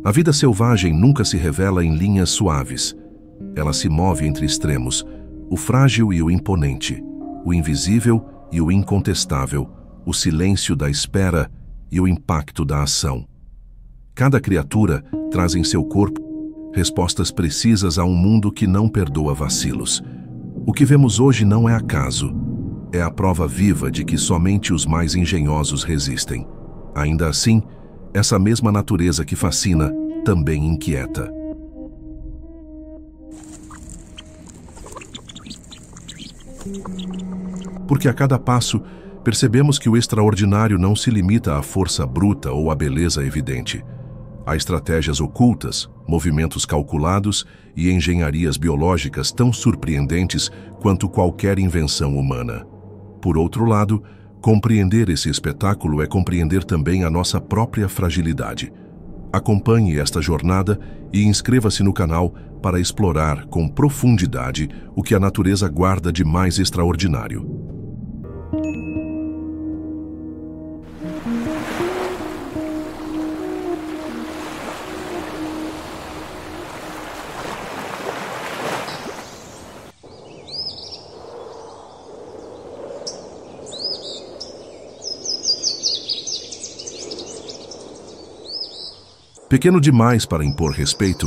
A vida selvagem nunca se revela em linhas suaves. Ela se move entre extremos, o frágil e o imponente, o invisível e o incontestável, o silêncio da espera e o impacto da ação. Cada criatura traz em seu corpo respostas precisas a um mundo que não perdoa vacilos. O que vemos hoje não é acaso. É a prova viva de que somente os mais engenhosos resistem. Ainda assim, essa mesma natureza que fascina também inquieta. Porque a cada passo, percebemos que o extraordinário não se limita à força bruta ou à beleza evidente. Há estratégias ocultas, movimentos calculados e engenharias biológicas tão surpreendentes quanto qualquer invenção humana. Por outro lado, compreender esse espetáculo é compreender também a nossa própria fragilidade. Acompanhe esta jornada e inscreva-se no canal para explorar com profundidade o que a natureza guarda de mais extraordinário. Pequeno demais para impor respeito,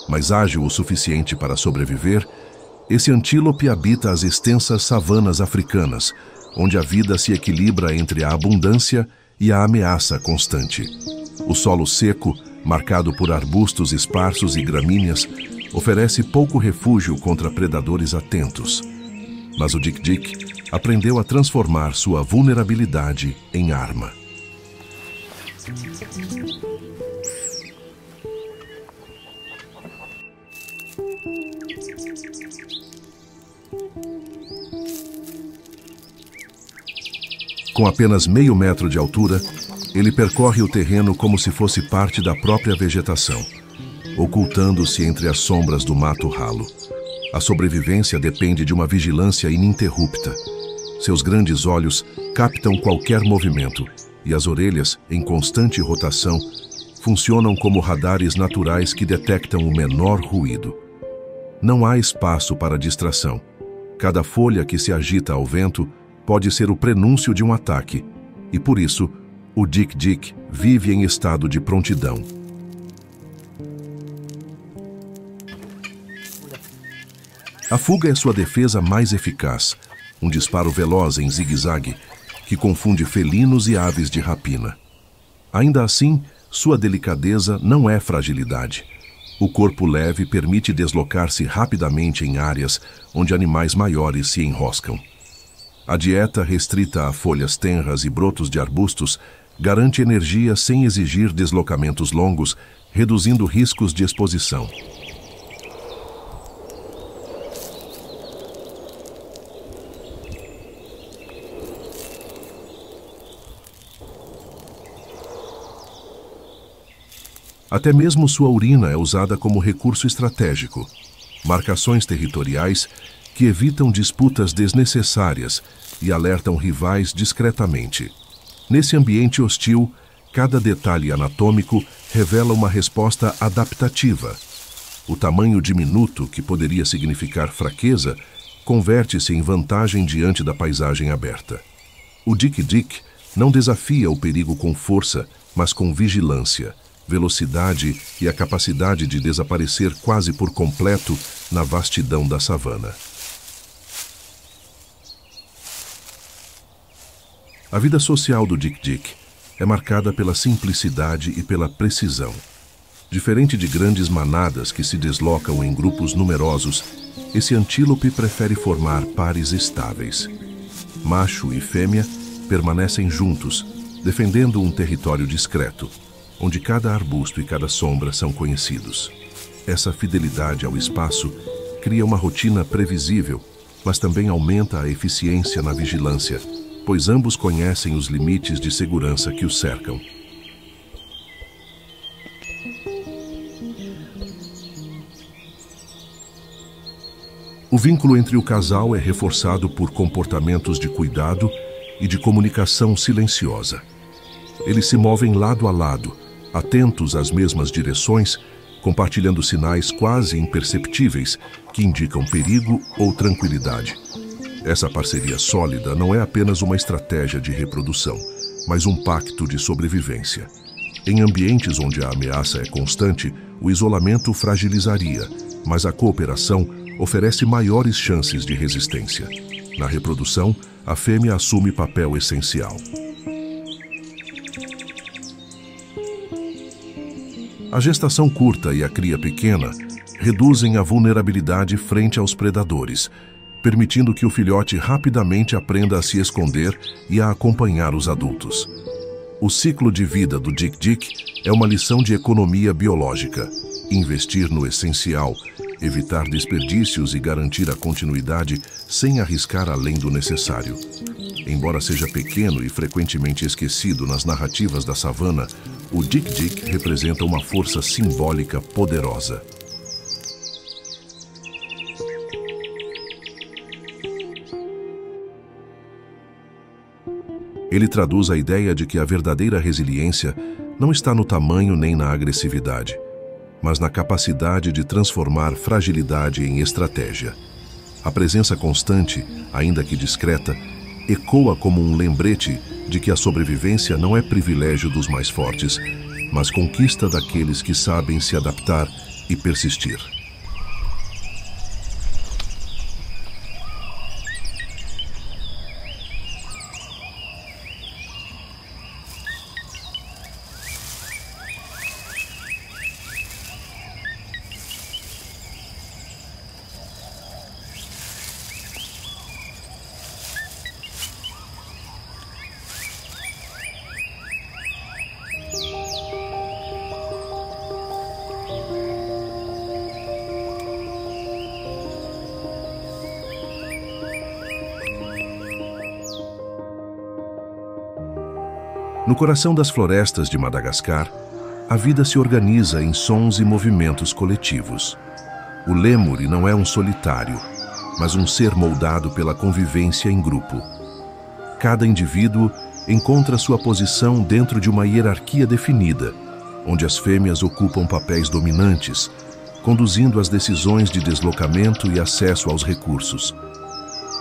mas ágil o suficiente para sobreviver, esse antílope habita as extensas savanas africanas, onde a vida se equilibra entre a abundância e a ameaça constante. O solo seco, marcado por arbustos esparsos e gramíneas, oferece pouco refúgio contra predadores atentos. Mas o Dik-Dik aprendeu a transformar sua vulnerabilidade em arma. Com apenas meio metro de altura, ele percorre o terreno como se fosse parte da própria vegetação, ocultando-se entre as sombras do mato ralo. A sobrevivência depende de uma vigilância ininterrupta. Seus grandes olhos captam qualquer movimento e as orelhas, em constante rotação, funcionam como radares naturais que detectam o menor ruído. Não há espaço para distração. Cada folha que se agita ao vento pode ser o prenúncio de um ataque, e por isso, o Dik-Dik vive em estado de prontidão. A fuga é sua defesa mais eficaz, um disparo veloz em zigue-zague, que confunde felinos e aves de rapina. Ainda assim, sua delicadeza não é fragilidade. O corpo leve permite deslocar-se rapidamente em áreas onde animais maiores se enroscam. A dieta restrita a folhas tenras e brotos de arbustos garante energia sem exigir deslocamentos longos, reduzindo riscos de exposição. Até mesmo sua urina é usada como recurso estratégico. Marcações territoriais que evitam disputas desnecessárias e alertam rivais discretamente. Nesse ambiente hostil, cada detalhe anatômico revela uma resposta adaptativa. O tamanho diminuto, que poderia significar fraqueza, converte-se em vantagem diante da paisagem aberta. O Dik-Dik não desafia o perigo com força, mas com vigilância, velocidade e a capacidade de desaparecer quase por completo na vastidão da savana. A vida social do Dik-Dik é marcada pela simplicidade e pela precisão. Diferente de grandes manadas que se deslocam em grupos numerosos, esse antílope prefere formar pares estáveis. Macho e fêmea permanecem juntos, defendendo um território discreto, onde cada arbusto e cada sombra são conhecidos. Essa fidelidade ao espaço cria uma rotina previsível, mas também aumenta a eficiência na vigilância, pois ambos conhecem os limites de segurança que os cercam. O vínculo entre o casal é reforçado por comportamentos de cuidado e de comunicação silenciosa. eles se movem lado a lado, atentos às mesmas direções, compartilhando sinais quase imperceptíveis que indicam perigo ou tranquilidade. Essa parceria sólida não é apenas uma estratégia de reprodução, mas um pacto de sobrevivência. Em ambientes onde a ameaça é constante, o isolamento fragilizaria, mas a cooperação oferece maiores chances de resistência. Na reprodução, a fêmea assume papel essencial. A gestação curta e a cria pequena reduzem a vulnerabilidade frente aos predadores, permitindo que o filhote rapidamente aprenda a se esconder e a acompanhar os adultos. O ciclo de vida do dik-dik é uma lição de economia biológica. Investir no essencial, evitar desperdícios e garantir a continuidade sem arriscar além do necessário. Embora seja pequeno e frequentemente esquecido nas narrativas da savana, o dik-dik representa uma força simbólica poderosa. Ele traduz a ideia de que a verdadeira resiliência não está no tamanho nem na agressividade, mas na capacidade de transformar fragilidade em estratégia. A presença constante, ainda que discreta, ecoa como um lembrete de que a sobrevivência não é privilégio dos mais fortes, mas conquista daqueles que sabem se adaptar e persistir. No coração das florestas de Madagascar, a vida se organiza em sons e movimentos coletivos. O lêmure não é um solitário, mas um ser moldado pela convivência em grupo. Cada indivíduo encontra sua posição dentro de uma hierarquia definida, onde as fêmeas ocupam papéis dominantes, conduzindo as decisões de deslocamento e acesso aos recursos.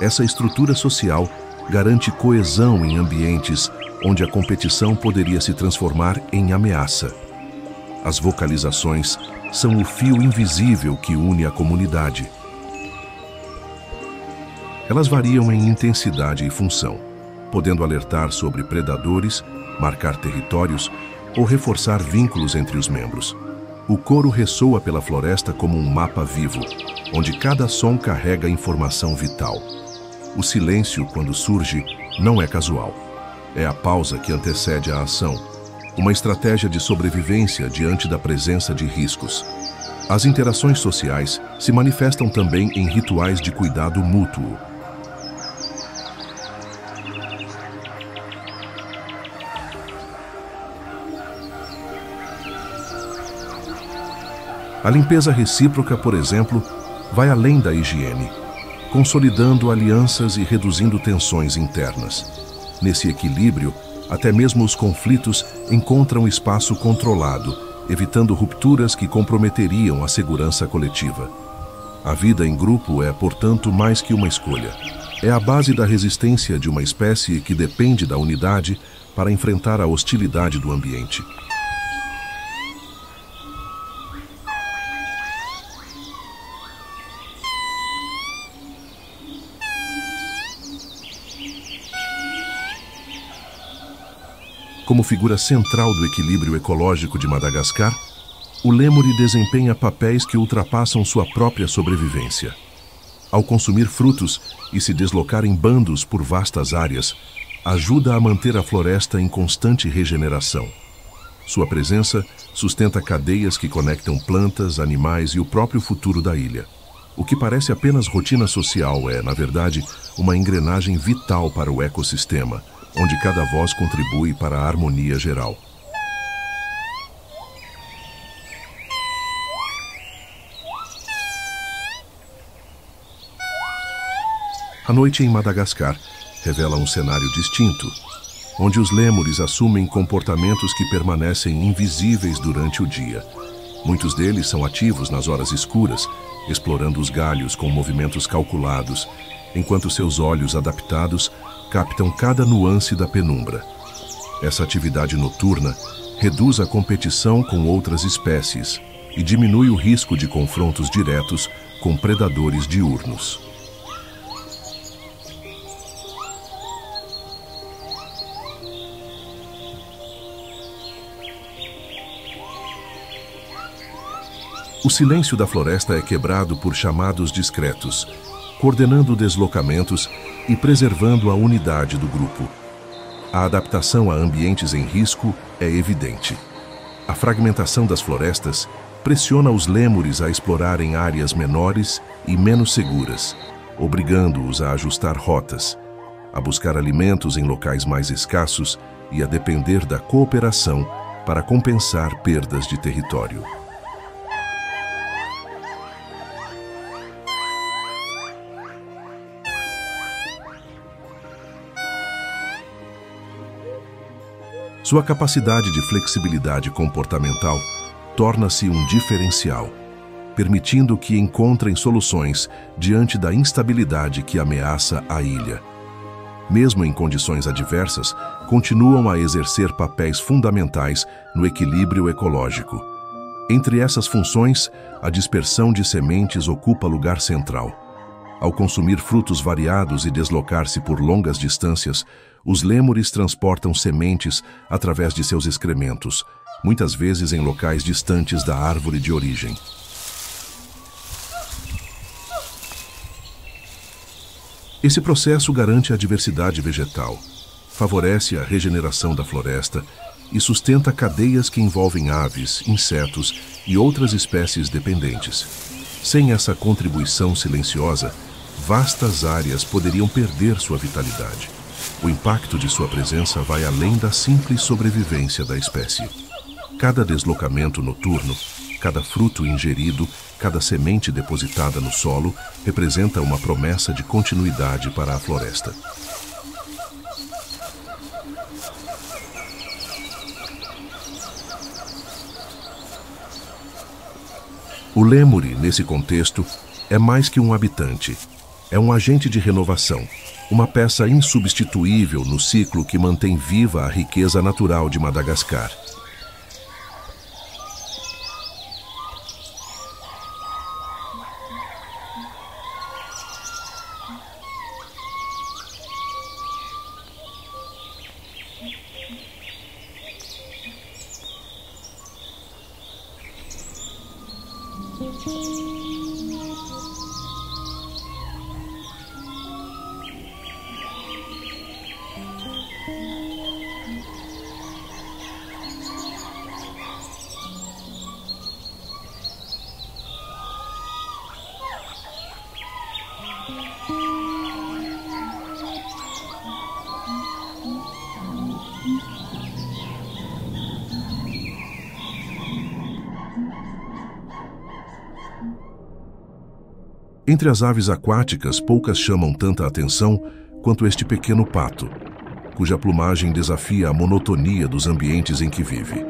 Essa estrutura social garante coesão em ambientes onde a competição poderia se transformar em ameaça. As vocalizações são o fio invisível que une a comunidade. Elas variam em intensidade e função, podendo alertar sobre predadores, marcar territórios ou reforçar vínculos entre os membros. O coro ressoa pela floresta como um mapa vivo, onde cada som carrega informação vital. O silêncio, quando surge, não é casual. É a pausa que antecede a ação, uma estratégia de sobrevivência diante da presença de riscos. As interações sociais se manifestam também em rituais de cuidado mútuo. A limpeza recíproca, por exemplo, vai além da higiene, consolidando alianças e reduzindo tensões internas. Nesse equilíbrio, até mesmo os conflitos encontram espaço controlado, evitando rupturas que comprometeriam a segurança coletiva. A vida em grupo é, portanto, mais que uma escolha. É a base da resistência de uma espécie que depende da unidade para enfrentar a hostilidade do ambiente. Como figura central do equilíbrio ecológico de Madagascar, o lêmure desempenha papéis que ultrapassam sua própria sobrevivência. Ao consumir frutos e se deslocar em bandos por vastas áreas, ajuda a manter a floresta em constante regeneração. Sua presença sustenta cadeias que conectam plantas, animais e o próprio futuro da ilha. O que parece apenas rotina social é, na verdade, uma engrenagem vital para o ecossistema, onde cada voz contribui para a harmonia geral. A noite em Madagascar revela um cenário distinto, onde os lêmures assumem comportamentos que permanecem invisíveis durante o dia. Muitos deles são ativos nas horas escuras, explorando os galhos com movimentos calculados, enquanto seus olhos adaptados captam cada nuance da penumbra. Essa atividade noturna reduz a competição com outras espécies e diminui o risco de confrontos diretos com predadores diurnos. O silêncio da floresta é quebrado por chamados discretos, coordenando deslocamentos e preservando a unidade do grupo. A adaptação a ambientes em risco é evidente. A fragmentação das florestas pressiona os lêmures a explorarem áreas menores e menos seguras, obrigando-os a ajustar rotas, a buscar alimentos em locais mais escassos e a depender da cooperação para compensar perdas de território. Sua capacidade de flexibilidade comportamental torna-se um diferencial, permitindo que encontrem soluções diante da instabilidade que ameaça a ilha. Mesmo em condições adversas, continuam a exercer papéis fundamentais no equilíbrio ecológico. Entre essas funções, a dispersão de sementes ocupa lugar central. Ao consumir frutos variados e deslocar-se por longas distâncias, os lêmures transportam sementes através de seus excrementos, muitas vezes em locais distantes da árvore de origem. Esse processo garante a diversidade vegetal, favorece a regeneração da floresta e sustenta cadeias que envolvem aves, insetos e outras espécies dependentes. Sem essa contribuição silenciosa, vastas áreas poderiam perder sua vitalidade. O impacto de sua presença vai além da simples sobrevivência da espécie. Cada deslocamento noturno, cada fruto ingerido, cada semente depositada no solo representa uma promessa de continuidade para a floresta. O lêmure, nesse contexto, é mais que um habitante. É um agente de renovação, uma peça insubstituível no ciclo que mantém viva a riqueza natural de Madagascar. Entre as aves aquáticas, poucas chamam tanta atenção quanto este pequeno pato, cuja plumagem desafia a monotonia dos ambientes em que vive.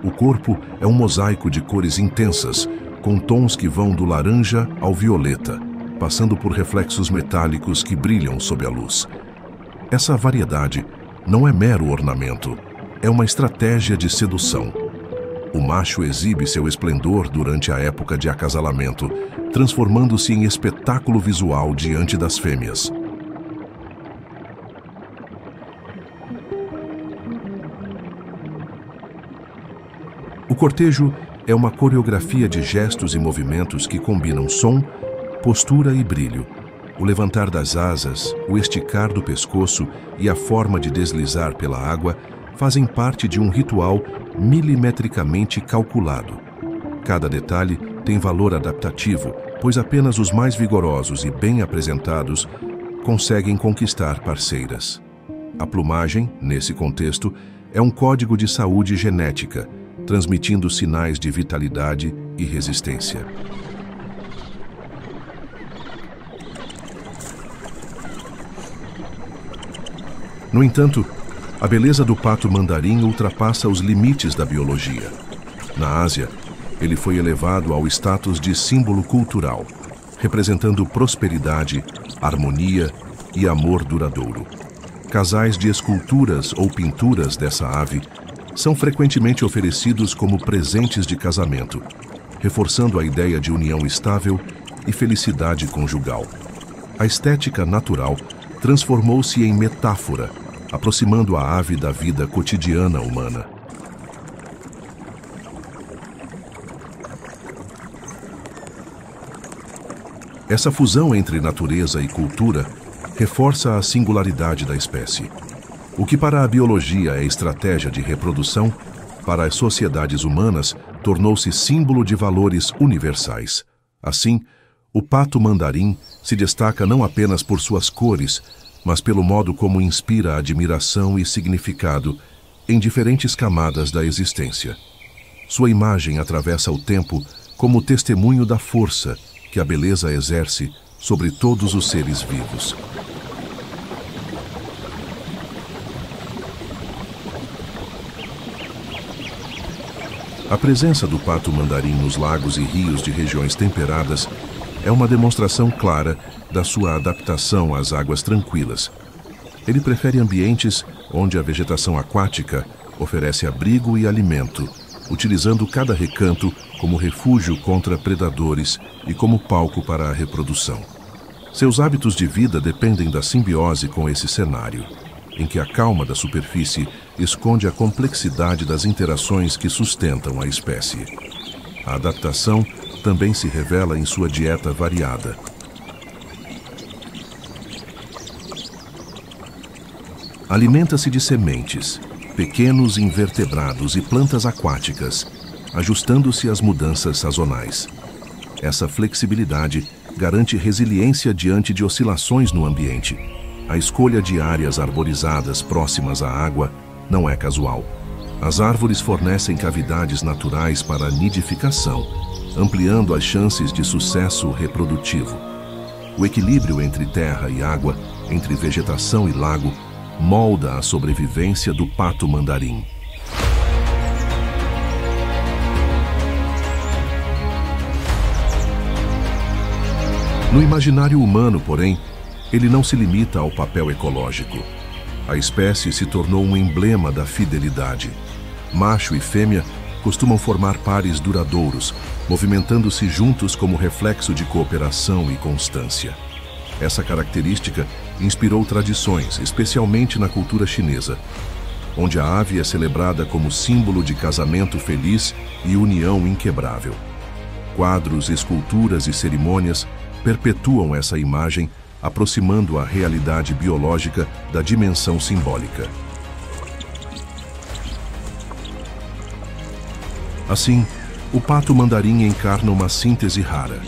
O corpo é um mosaico de cores intensas, com tons que vão do laranja ao violeta, passando por reflexos metálicos que brilham sob a luz. Essa variedade não é mero ornamento, é uma estratégia de sedução. O macho exibe seu esplendor durante a época de acasalamento, transformando-se em espetáculo visual diante das fêmeas. O cortejo é uma coreografia de gestos e movimentos que combinam som, postura e brilho. O levantar das asas, o esticar do pescoço e a forma de deslizar pela água fazem parte de um ritual milimetricamente calculado. Cada detalhe tem valor adaptativo, pois apenas os mais vigorosos e bem apresentados conseguem conquistar parceiras. A plumagem, nesse contexto, é um código de saúde genética, transmitindo sinais de vitalidade e resistência. No entanto, A beleza do pato mandarim ultrapassa os limites da biologia. Na Ásia, ele foi elevado ao status de símbolo cultural, representando prosperidade, harmonia e amor duradouro. Casais de esculturas ou pinturas dessa ave são frequentemente oferecidos como presentes de casamento, reforçando a ideia de união estável e felicidade conjugal. A estética natural transformou-se em metáfora, aproximando a ave da vida cotidiana humana. Essa fusão entre natureza e cultura reforça a singularidade da espécie. O que para a biologia é estratégia de reprodução, para as sociedades humanas tornou-se símbolo de valores universais. Assim, o pato mandarim se destaca não apenas por suas cores, mas pelo modo como inspira admiração e significado em diferentes camadas da existência. Sua imagem atravessa o tempo como testemunho da força que a beleza exerce sobre todos os seres vivos. A presença do pato mandarim nos lagos e rios de regiões temperadas é uma demonstração clara da sua adaptação às águas tranquilas. Ele prefere ambientes onde a vegetação aquática oferece abrigo e alimento, utilizando cada recanto como refúgio contra predadores e como palco para a reprodução. Seus hábitos de vida dependem da simbiose com esse cenário, em que a calma da superfície esconde a complexidade das interações que sustentam a espécie. A adaptação também se revela em sua dieta variada. Alimenta-se de sementes, pequenos invertebrados e plantas aquáticas, ajustando-se às mudanças sazonais. Essa flexibilidade garante resiliência diante de oscilações no ambiente. A escolha de áreas arborizadas próximas à água não é casual. As árvores fornecem cavidades naturais para a nidificação, ampliando as chances de sucesso reprodutivo. O equilíbrio entre terra e água, entre vegetação e lago, molda a sobrevivência do pato mandarim. No imaginário humano, porém, ele não se limita ao papel ecológico. A espécie se tornou um emblema da fidelidade. Macho e fêmea costumam formar pares duradouros, movimentando-se juntos como reflexo de cooperação e constância. Essa característica inspirou tradições, especialmente na cultura chinesa, onde a ave é celebrada como símbolo de casamento feliz e união inquebrável. Quadros, esculturas e cerimônias perpetuam essa imagem, aproximando a realidade biológica da dimensão simbólica. Assim, o pato mandarim encarna uma síntese rara,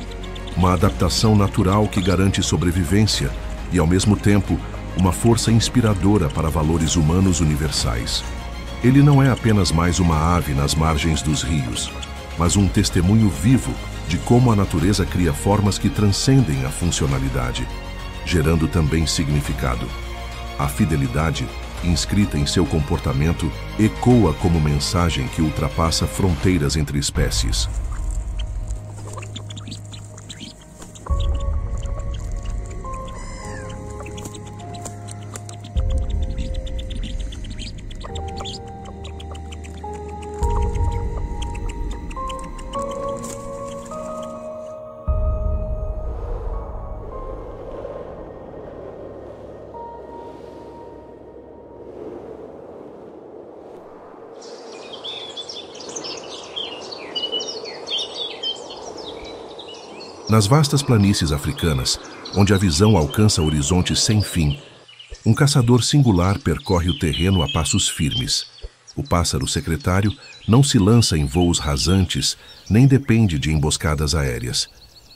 uma adaptação natural que garante sobrevivência e, ao mesmo tempo, uma força inspiradora para valores humanos universais. Ele não é apenas mais uma ave nas margens dos rios, mas um testemunho vivo de como a natureza cria formas que transcendem a funcionalidade, gerando também significado. A fidelidade, inscrita em seu comportamento, ecoa como mensagem que ultrapassa fronteiras entre espécies. Nas vastas planícies africanas, onde a visão alcança horizontes sem fim, um caçador singular percorre o terreno a passos firmes. O pássaro secretário não se lança em voos rasantes, nem depende de emboscadas aéreas.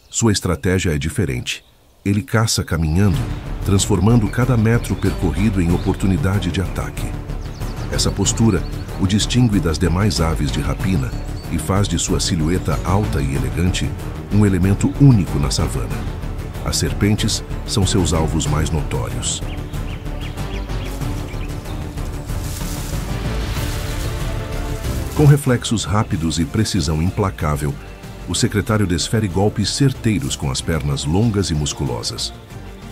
Sua estratégia é diferente. Ele caça caminhando, transformando cada metro percorrido em oportunidade de ataque. Essa postura o distingue das demais aves de rapina e faz de sua silhueta alta e elegante um elemento único na savana. As serpentes são seus alvos mais notórios. Com reflexos rápidos e precisão implacável, o secretário desfere golpes certeiros com as pernas longas e musculosas.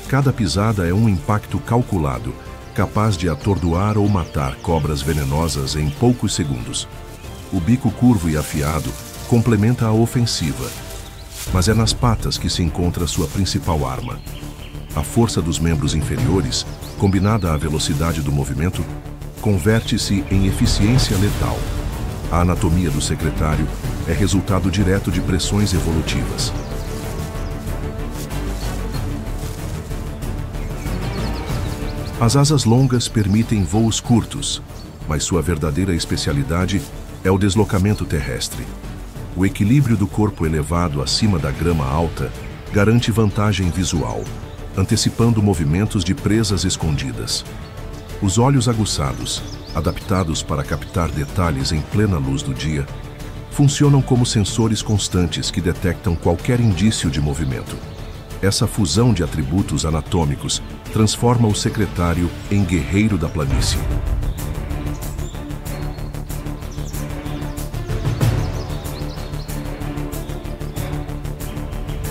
Cada pisada é um impacto calculado, capaz de atordoar ou matar cobras venenosas em poucos segundos. O bico curvo e afiado complementa a ofensiva, mas é nas patas que se encontra sua principal arma. A força dos membros inferiores, combinada à velocidade do movimento, converte-se em eficiência letal. A anatomia do secretário é resultado direto de pressões evolutivas. As asas longas permitem voos curtos, mas sua verdadeira especialidade é o deslocamento terrestre. O equilíbrio do corpo elevado acima da grama alta garante vantagem visual, antecipando movimentos de presas escondidas. Os olhos aguçados, adaptados para captar detalhes em plena luz do dia, funcionam como sensores constantes que detectam qualquer indício de movimento. Essa fusão de atributos anatômicos transforma o secretário em guerreiro da planície.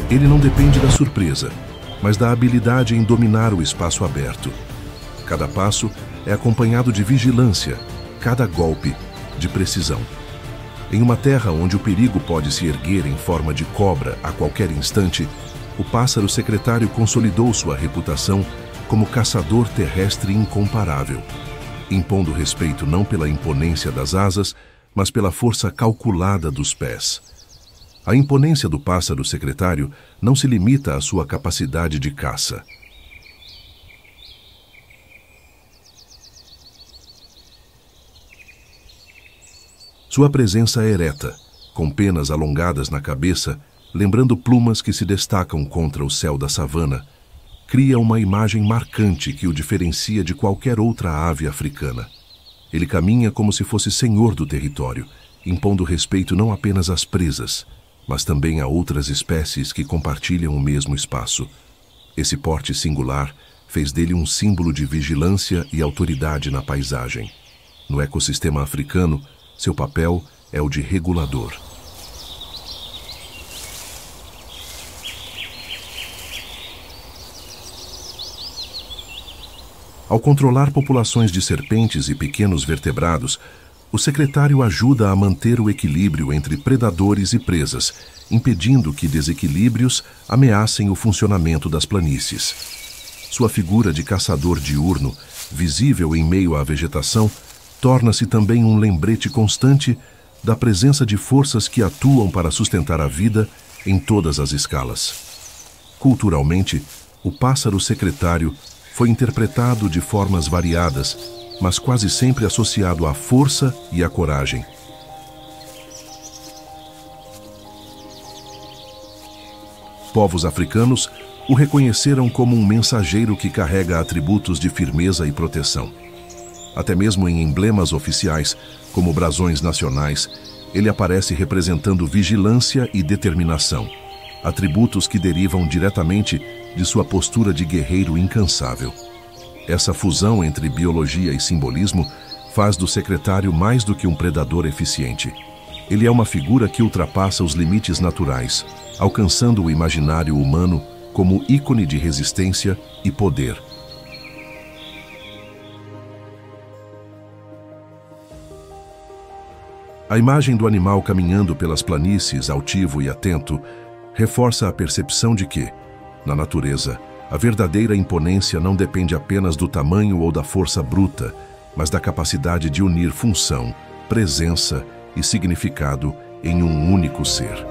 Ele não depende da surpresa, mas da habilidade em dominar o espaço aberto. Cada passo é acompanhado de vigilância, cada golpe de precisão. Em uma terra onde o perigo pode se erguer em forma de cobra a qualquer instante, o pássaro secretário consolidou sua reputação como caçador terrestre incomparável, impondo respeito não pela imponência das asas, mas pela força calculada dos pés. A imponência do pássaro secretário não se limita à sua capacidade de caça. Sua presença é ereta, com penas alongadas na cabeça, lembrando plumas que se destacam contra o céu da savana, cria uma imagem marcante que o diferencia de qualquer outra ave africana. Ele caminha como se fosse senhor do território, impondo respeito não apenas às presas, mas também a outras espécies que compartilham o mesmo espaço. Esse porte singular fez dele um símbolo de vigilância e autoridade na paisagem. No ecossistema africano, seu papel é o de regulador. Ao controlar populações de serpentes e pequenos vertebrados, o secretário ajuda a manter o equilíbrio entre predadores e presas, impedindo que desequilíbrios ameacem o funcionamento das planícies. Sua figura de caçador diurno, visível em meio à vegetação, torna-se também um lembrete constante da presença de forças que atuam para sustentar a vida em todas as escalas. Culturalmente, o pássaro secretário foi interpretado de formas variadas, mas quase sempre associado à força e à coragem. Povos africanos o reconheceram como um mensageiro que carrega atributos de firmeza e proteção. Até mesmo em emblemas oficiais, como brasões nacionais, ele aparece representando vigilância e determinação, atributos que derivam diretamente de sua postura de guerreiro incansável. Essa fusão entre biologia e simbolismo faz do secretário mais do que um predador eficiente. Ele é uma figura que ultrapassa os limites naturais, alcançando o imaginário humano como ícone de resistência e poder. A imagem do animal caminhando pelas planícies, altivo e atento, reforça a percepção de que, na natureza, a verdadeira imponência não depende apenas do tamanho ou da força bruta, mas da capacidade de unir função, presença e significado em um único ser.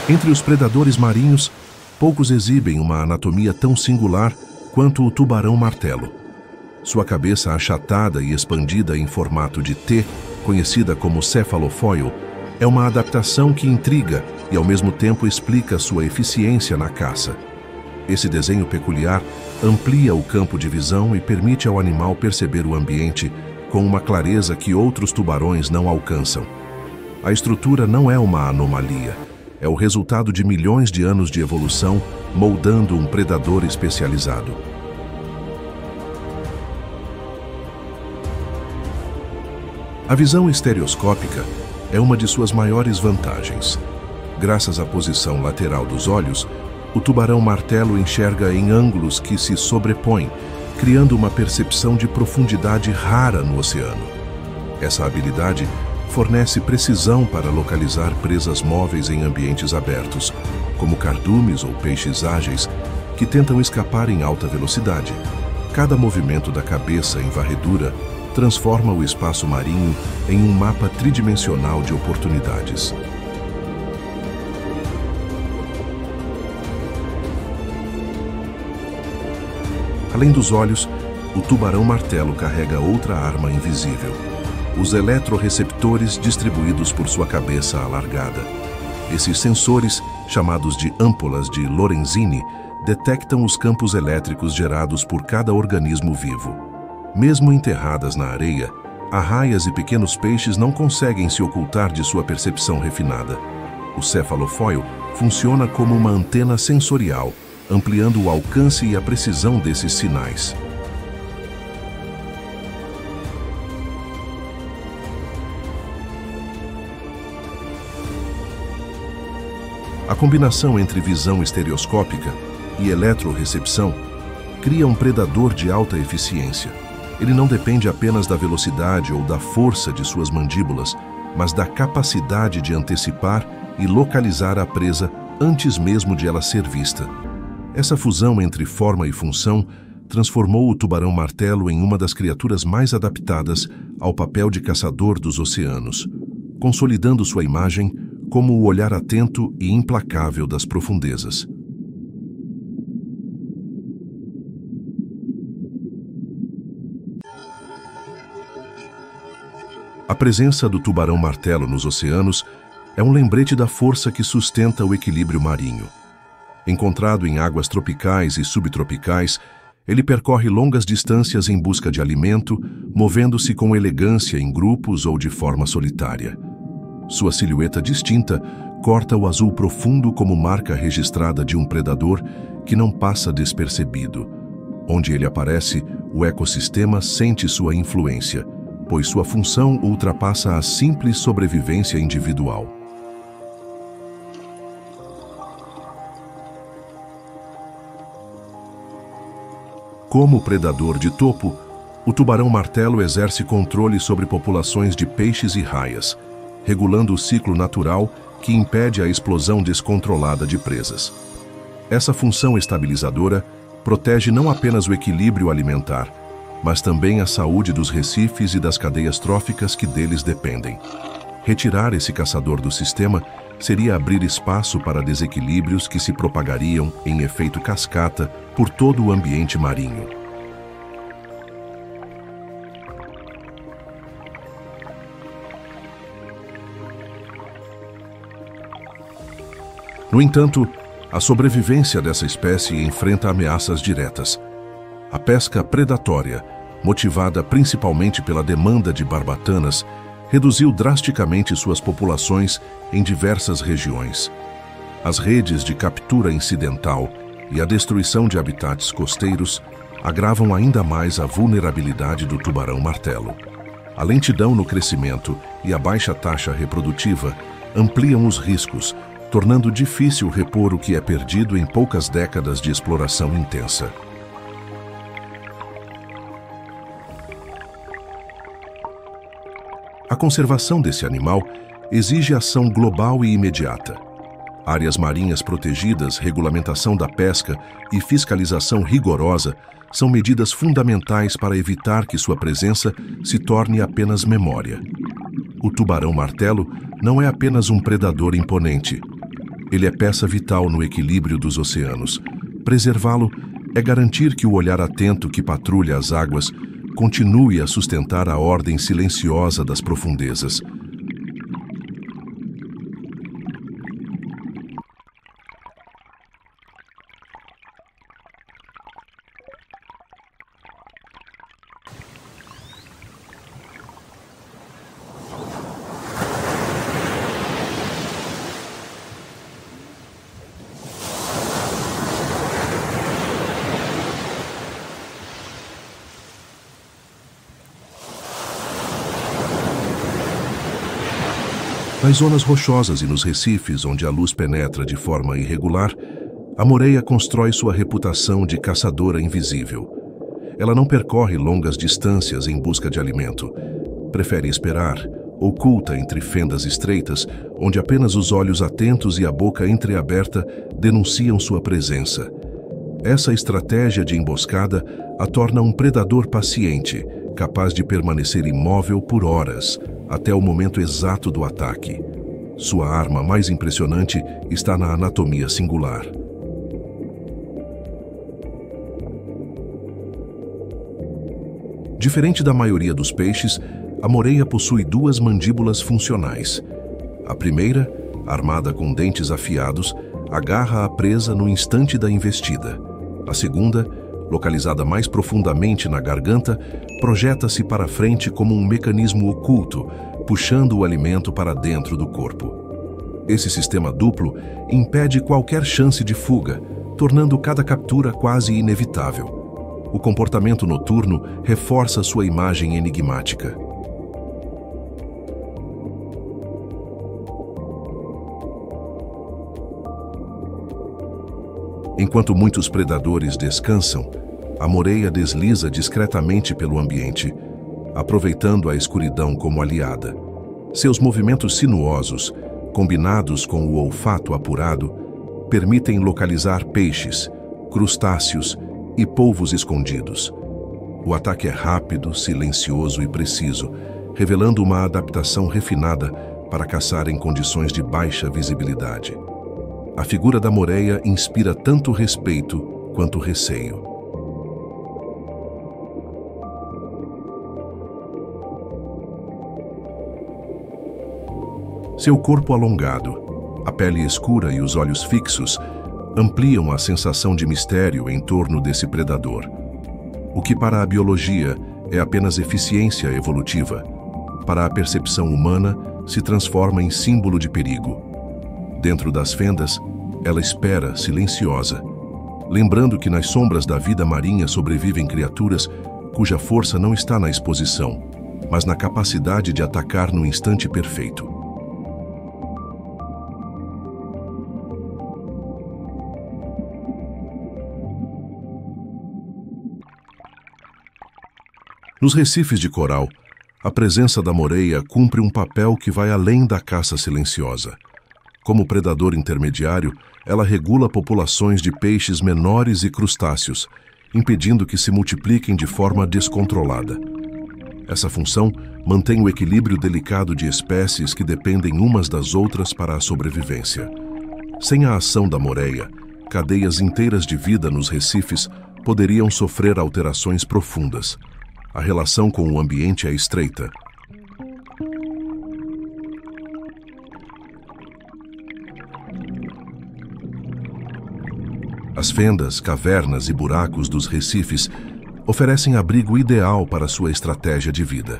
Entre os predadores marinhos, poucos exibem uma anatomia tão singular quanto o tubarão-martelo. Sua cabeça achatada e expandida em formato de T, conhecida como cephalofoil, é uma adaptação que intriga e ao mesmo tempo explica sua eficiência na caça. Esse desenho peculiar amplia o campo de visão e permite ao animal perceber o ambiente com uma clareza que outros tubarões não alcançam. A estrutura não é uma anomalia, é o resultado de milhões de anos de evolução moldando um predador especializado. A visão estereoscópica é uma de suas maiores vantagens. Graças à posição lateral dos olhos, o tubarão-martelo enxerga em ângulos que se sobrepõem, criando uma percepção de profundidade rara no oceano. Essa habilidade fornece precisão para localizar presas móveis em ambientes abertos, como cardumes ou peixes ágeis que tentam escapar em alta velocidade. Cada movimento da cabeça em varredura transforma o espaço marinho em um mapa tridimensional de oportunidades. Além dos olhos, o tubarão-martelo carrega outra arma invisível: os eletroreceptores distribuídos por sua cabeça alargada. Esses sensores, chamados de âmpulas de Lorenzini, detectam os campos elétricos gerados por cada organismo vivo. Mesmo enterradas na areia, arraias e pequenos peixes não conseguem se ocultar de sua percepção refinada. O cephalofoil funciona como uma antena sensorial, ampliando o alcance e a precisão desses sinais. A combinação entre visão estereoscópica e eletrorecepção cria um predador de alta eficiência. Ele não depende apenas da velocidade ou da força de suas mandíbulas, mas da capacidade de antecipar e localizar a presa antes mesmo de ela ser vista. Essa fusão entre forma e função transformou o tubarão-martelo em uma das criaturas mais adaptadas ao papel de caçador dos oceanos, consolidando sua imagem como o olhar atento e implacável das profundezas. A presença do tubarão-martelo nos oceanos é um lembrete da força que sustenta o equilíbrio marinho. Encontrado em águas tropicais e subtropicais, ele percorre longas distâncias em busca de alimento, movendo-se com elegância em grupos ou de forma solitária. Sua silhueta distinta corta o azul profundo como marca registrada de um predador que não passa despercebido. Onde ele aparece, o ecossistema sente sua influência, pois sua função ultrapassa a simples sobrevivência individual. Como predador de topo, o tubarão-martelo exerce controle sobre populações de peixes e raias, regulando o ciclo natural que impede a explosão descontrolada de presas. Essa função estabilizadora protege não apenas o equilíbrio alimentar, mas também a saúde dos recifes e das cadeias tróficas que deles dependem. Retirar esse caçador do sistema seria abrir espaço para desequilíbrios que se propagariam em efeito cascata por todo o ambiente marinho. No entanto, a sobrevivência dessa espécie enfrenta ameaças diretas. A pesca predatória, motivada principalmente pela demanda de barbatanas, reduziu drasticamente suas populações em diversas regiões. As redes de captura incidental e a destruição de habitats costeiros agravam ainda mais a vulnerabilidade do tubarão-martelo. A lentidão no crescimento e a baixa taxa reprodutiva ampliam os riscos, tornando difícil repor o que é perdido em poucas décadas de exploração intensa. A conservação desse animal exige ação global e imediata. Áreas marinhas protegidas, regulamentação da pesca e fiscalização rigorosa são medidas fundamentais para evitar que sua presença se torne apenas memória. O tubarão-martelo não é apenas um predador imponente. Ele é peça vital no equilíbrio dos oceanos. Preservá-lo é garantir que o olhar atento que patrulha as águas continue a sustentar a ordem silenciosa das profundezas. Nas zonas rochosas e nos recifes, onde a luz penetra de forma irregular, a moreia constrói sua reputação de caçadora invisível. Ela não percorre longas distâncias em busca de alimento. Prefere esperar, oculta entre fendas estreitas, onde apenas os olhos atentos e a boca entreaberta denunciam sua presença. Essa estratégia de emboscada a torna um predador paciente, capaz de permanecer imóvel por horas, até o momento exato do ataque. Sua arma mais impressionante está na anatomia singular. Diferente da maioria dos peixes, a moreia possui duas mandíbulas funcionais. A primeira, armada com dentes afiados, agarra a presa no instante da investida. A segunda, localizada mais profundamente na garganta, projeta-se para frente como um mecanismo oculto, puxando o alimento para dentro do corpo. Esse sistema duplo impede qualquer chance de fuga, tornando cada captura quase inevitável. O comportamento noturno reforça sua imagem enigmática. Enquanto muitos predadores descansam, a moreia desliza discretamente pelo ambiente, aproveitando a escuridão como aliada. Seus movimentos sinuosos, combinados com o olfato apurado, permitem localizar peixes, crustáceos e polvos escondidos. O ataque é rápido, silencioso e preciso, revelando uma adaptação refinada para caçar em condições de baixa visibilidade. A figura da moreia inspira tanto respeito quanto receio. Seu corpo alongado, a pele escura e os olhos fixos ampliam a sensação de mistério em torno desse predador. O que para a biologia é apenas eficiência evolutiva, para a percepção humana se transforma em símbolo de perigo. Dentro das fendas, ela espera, silenciosa, lembrando que nas sombras da vida marinha sobrevivem criaturas cuja força não está na exposição, mas na capacidade de atacar no instante perfeito. Nos recifes de coral, a presença da moreia cumpre um papel que vai além da caça silenciosa. Como predador intermediário, ela regula populações de peixes menores e crustáceos, impedindo que se multipliquem de forma descontrolada. Essa função mantém o equilíbrio delicado de espécies que dependem umas das outras para a sobrevivência. Sem a ação da moreia, cadeias inteiras de vida nos recifes poderiam sofrer alterações profundas. A relação com o ambiente é estreita. As fendas, cavernas e buracos dos recifes oferecem abrigo ideal para sua estratégia de vida.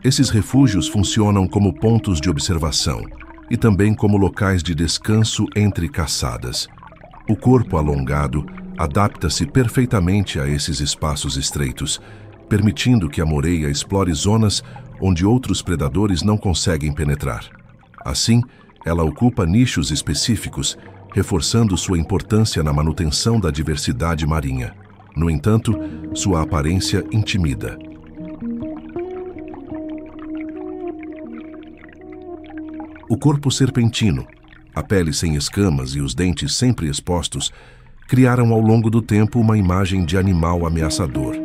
Esses refúgios funcionam como pontos de observação e também como locais de descanso entre caçadas. O corpo alongado adapta-se perfeitamente a esses espaços estreitos, permitindo que a moreia explore zonas onde outros predadores não conseguem penetrar. Assim, ela ocupa nichos específicos, reforçando sua importância na manutenção da diversidade marinha. No entanto, sua aparência intimida. O corpo serpentino, a pele sem escamas e os dentes sempre expostos, criaram ao longo do tempo uma imagem de animal ameaçador.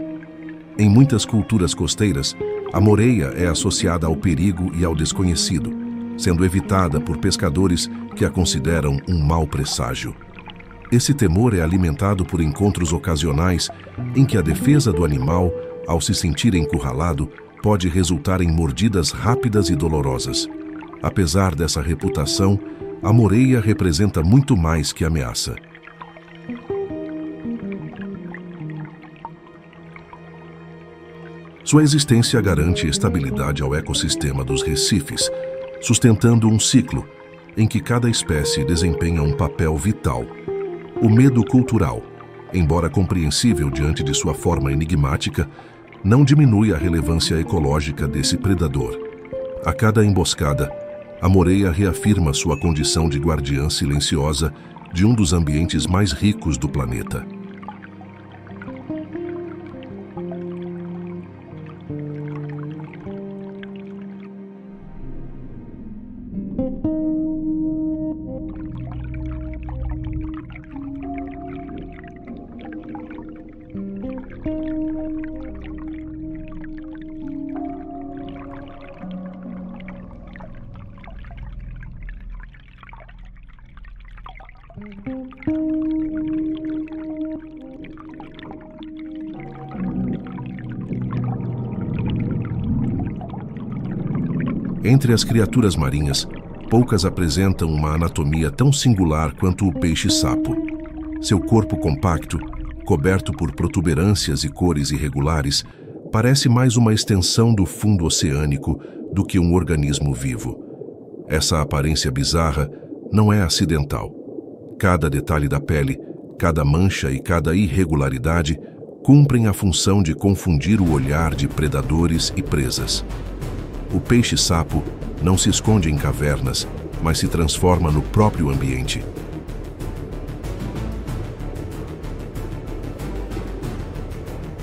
Em muitas culturas costeiras, a moreia é associada ao perigo e ao desconhecido, sendo evitada por pescadores que a consideram um mau presságio. Esse temor é alimentado por encontros ocasionais em que a defesa do animal, ao se sentir encurralado, pode resultar em mordidas rápidas e dolorosas. Apesar dessa reputação, a moreia representa muito mais que ameaça. Sua existência garante estabilidade ao ecossistema dos recifes, sustentando um ciclo em que cada espécie desempenha um papel vital. O medo cultural, embora compreensível diante de sua forma enigmática, não diminui a relevância ecológica desse predador. A cada emboscada, a moreia reafirma sua condição de guardiã silenciosa de um dos ambientes mais ricos do planeta. Entre as criaturas marinhas, poucas apresentam uma anatomia tão singular quanto o peixe-sapo. Seu corpo compacto, coberto por protuberâncias e cores irregulares, parece mais uma extensão do fundo oceânico do que um organismo vivo. Essa aparência bizarra não é acidental. Cada detalhe da pele, cada mancha e cada irregularidade cumprem a função de confundir o olhar de predadores e presas. O peixe-sapo não se esconde em cavernas, mas se transforma no próprio ambiente.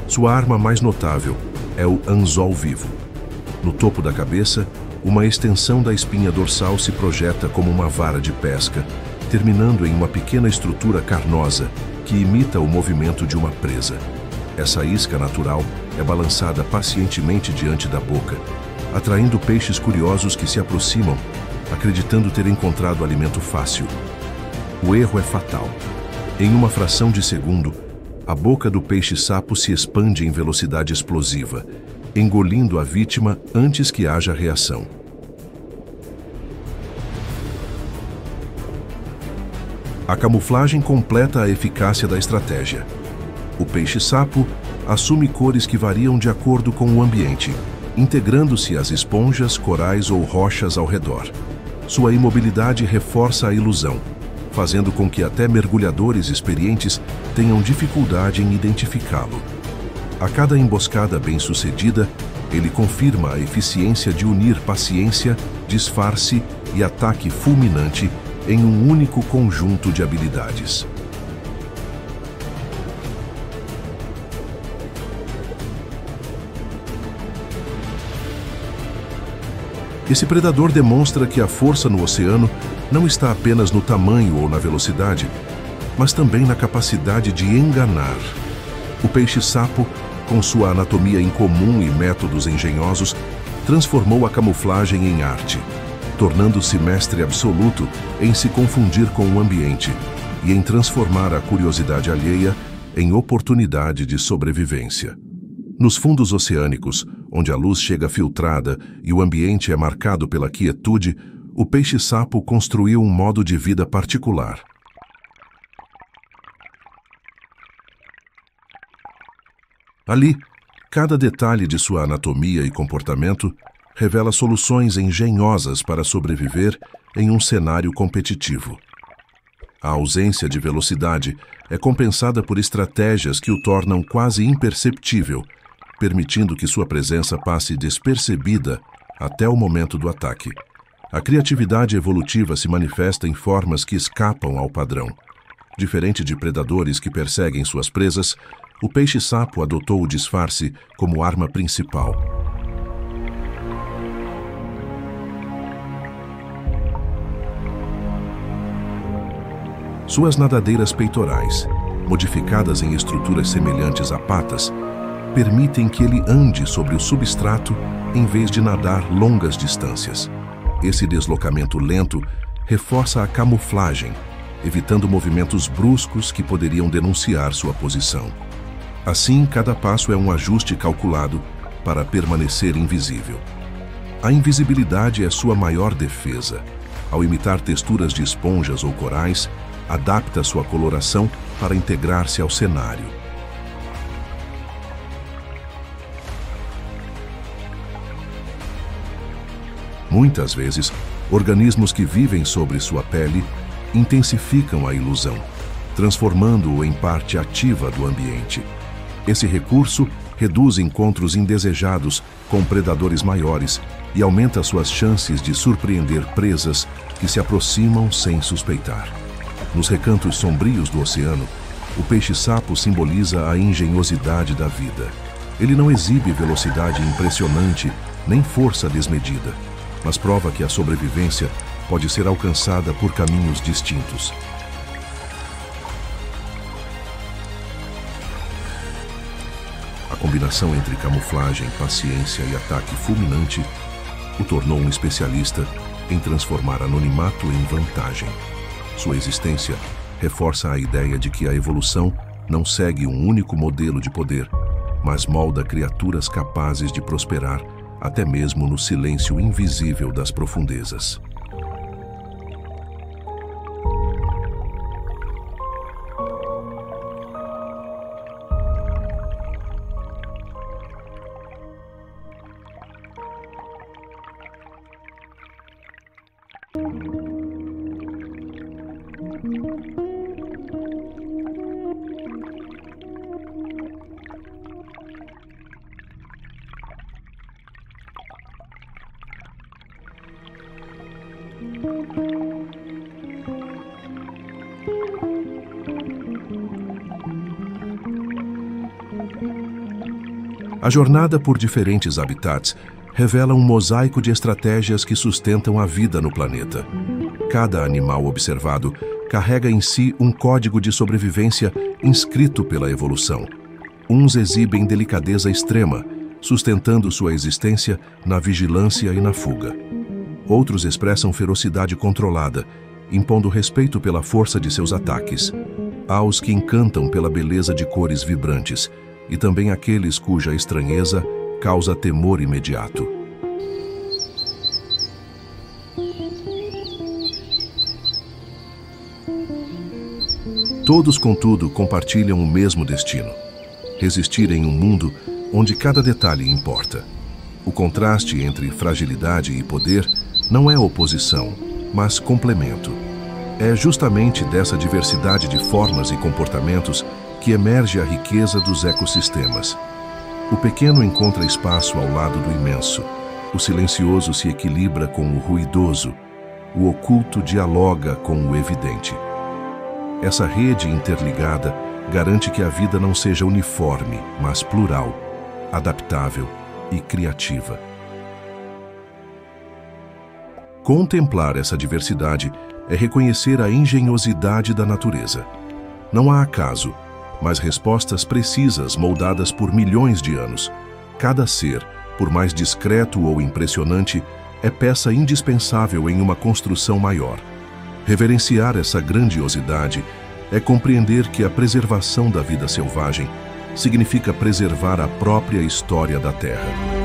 Sua arma mais notável é o anzol vivo. No topo da cabeça, uma extensão da espinha dorsal se projeta como uma vara de pesca, terminando em uma pequena estrutura carnosa que imita o movimento de uma presa. Essa isca natural é balançada pacientemente diante da boca, atraindo peixes curiosos que se aproximam, acreditando ter encontrado alimento fácil. O erro é fatal. Em uma fração de segundo, a boca do peixe-sapo se expande em velocidade explosiva, engolindo a vítima antes que haja reação. A camuflagem completa a eficácia da estratégia. O peixe-sapo assume cores que variam de acordo com o ambiente, integrando-se às esponjas, corais ou rochas ao redor. Sua imobilidade reforça a ilusão, fazendo com que até mergulhadores experientes tenham dificuldade em identificá-lo. A cada emboscada bem-sucedida, ele confirma a eficiência de unir paciência, disfarce e ataque fulminante em um único conjunto de habilidades. Esse predador demonstra que a força no oceano não está apenas no tamanho ou na velocidade, mas também na capacidade de enganar. O peixe-sapo, com sua anatomia incomum e métodos engenhosos, transformou a camuflagem em arte, tornando-se mestre absoluto em se confundir com o ambiente e em transformar a curiosidade alheia em oportunidade de sobrevivência. Nos fundos oceânicos, onde a luz chega filtrada e o ambiente é marcado pela quietude, o peixe-sapo construiu um modo de vida particular. Ali, cada detalhe de sua anatomia e comportamento revela soluções engenhosas para sobreviver em um cenário competitivo. A ausência de velocidade é compensada por estratégias que o tornam quase imperceptível, permitindo que sua presença passe despercebida até o momento do ataque. A criatividade evolutiva se manifesta em formas que escapam ao padrão. Diferente de predadores que perseguem suas presas, o peixe-sapo adotou o disfarce como arma principal. Suas nadadeiras peitorais, modificadas em estruturas semelhantes a patas, permitem que ele ande sobre o substrato em vez de nadar longas distâncias. Esse deslocamento lento reforça a camuflagem, evitando movimentos bruscos que poderiam denunciar sua posição. Assim, cada passo é um ajuste calculado para permanecer invisível. A invisibilidade é sua maior defesa. Ao imitar texturas de esponjas ou corais, adapta sua coloração para integrar-se ao cenário. Muitas vezes, organismos que vivem sobre sua pele intensificam a ilusão, transformando-o em parte ativa do ambiente. Esse recurso reduz encontros indesejados com predadores maiores e aumenta suas chances de surpreender presas que se aproximam sem suspeitar. Nos recantos sombrios do oceano, o peixe-sapo simboliza a engenhosidade da vida. Ele não exibe velocidade impressionante nem força desmedida, mas prova que a sobrevivência pode ser alcançada por caminhos distintos. A combinação entre camuflagem, paciência e ataque fulminante o tornou um especialista em transformar anonimato em vantagem. Sua existência reforça a ideia de que a evolução não segue um único modelo de poder, mas molda criaturas capazes de prosperar até mesmo no silêncio invisível das profundezas. A jornada por diferentes habitats revela um mosaico de estratégias que sustentam a vida no planeta. Cada animal observado carrega em si um código de sobrevivência inscrito pela evolução. Uns exibem delicadeza extrema, sustentando sua existência na vigilância e na fuga. Outros expressam ferocidade controlada, impondo respeito pela força de seus ataques. Há os que encantam pela beleza de cores vibrantes, e também aqueles cuja estranheza causa temor imediato. Todos, contudo, compartilham o mesmo destino: resistir em um mundo onde cada detalhe importa. O contraste entre fragilidade e poder não é oposição, mas complemento. É justamente dessa diversidade de formas e comportamentos que emerge a riqueza dos ecossistemas. O pequeno encontra espaço ao lado do imenso. O silencioso se equilibra com o ruidoso. O oculto dialoga com o evidente. Essa rede interligada garante que a vida não seja uniforme, mas plural, adaptável e criativa. Contemplar essa diversidade é reconhecer a engenhosidade da natureza. Não há acaso, mas respostas precisas moldadas por milhões de anos. Cada ser, por mais discreto ou impressionante, é peça indispensável em uma construção maior. Reverenciar essa grandiosidade é compreender que a preservação da vida selvagem significa preservar a própria história da Terra.